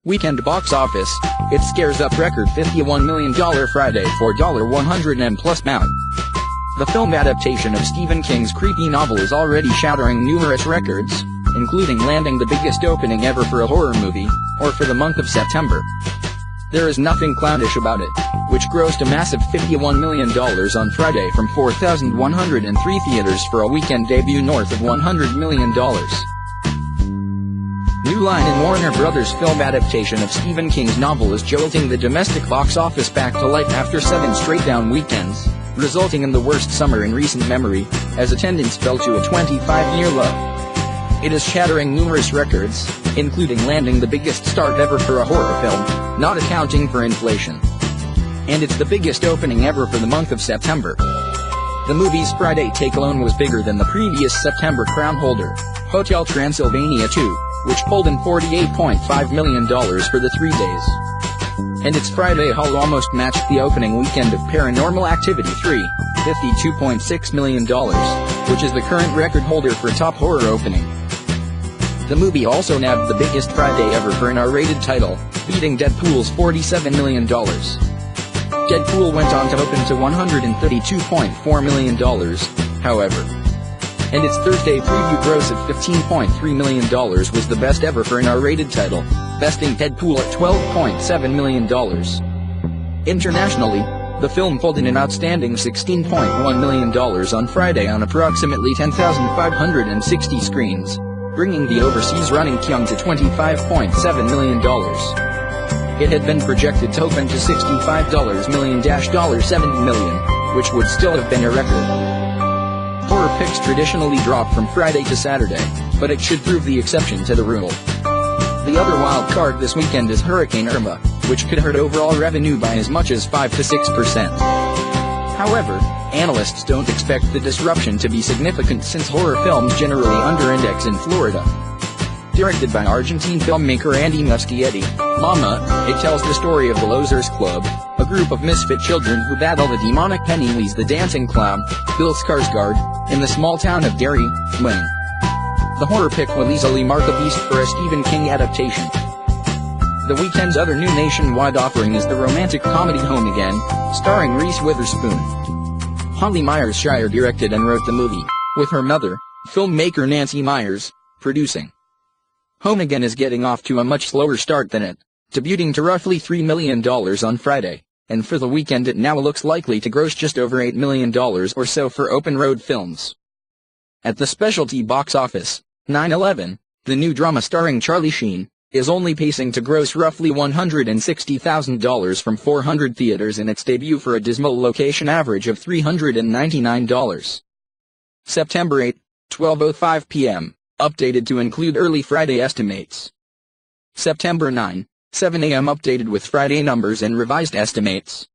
Weekend box office, it scares up record $51 million Friday for $100 plus bound. The film adaptation of Stephen King's creepy novel is already shattering numerous records, including landing the biggest opening ever for a horror movie, or for the month of September. There is nothing clownish about it, which grossed a massive $51 million on Friday from 4,103 theaters for a weekend debut north of $100 million. New line in Warner Brothers' film adaptation of Stephen King's novel is jolting the domestic box office back to life after 7 straight down weekends, resulting in the worst summer in recent memory, as attendance fell to a 25-year low. It is shattering numerous records, including landing the biggest start ever for a horror film, not accounting for inflation. And it's the biggest opening ever for the month of September. The movie's Friday take alone was bigger than the previous September crown holder, Hotel Transylvania 2, which pulled in $48.5 million for the 3 days. And its Friday haul almost matched the opening weekend of Paranormal Activity 3, $52.6 million, which is the current record holder for top horror opening. The movie also nabbed the biggest Friday ever for an R-rated title, beating Deadpool's $47 million. Deadpool went on to open to $132.4 million, however. And its Thursday preview gross of $15.3 million was the best ever for an R-rated title, besting Deadpool at $12.7 million. Internationally, the film pulled in an outstanding $16.1 million on Friday on approximately 10,560 screens, bringing the overseas running count to $25.7 million. It had been projected to open to $65 million-$70 million, which would still have been a record. Horror picks traditionally drop from Friday to Saturday, but it should prove the exception to the rule. The other wild card this weekend is Hurricane Irma, which could hurt overall revenue by as much as 5 to 6%. However, analysts don't expect the disruption to be significant since horror films generally under-index in Florida. Directed by Argentine filmmaker Andy Muschietti, Mama, it tells the story of the Losers Club, a group of misfit children who battle the demonic Pennywise the dancing clown, Bill Skarsgård, in the small town of Derry, Maine. The horror pick will easily mark a beast for a Stephen King adaptation. The weekend's other new nationwide offering is the romantic comedy Home Again, starring Reese Witherspoon. Holly Myers-Shire directed and wrote the movie, with her mother, filmmaker Nancy Myers, producing. Home Again is getting off to a much slower start than it, debuting to roughly $3 million on Friday, and for the weekend it now looks likely to gross just over $8 million or so for open-road films. At the specialty box office, 9/11, the new drama starring Charlie Sheen, is only pacing to gross roughly $160,000 from 400 theaters in its debut for a dismal location average of $399. September 8, 12:05 p.m. Updated to include early Friday estimates. September 9, 7 a.m. updated with Friday numbers and revised estimates.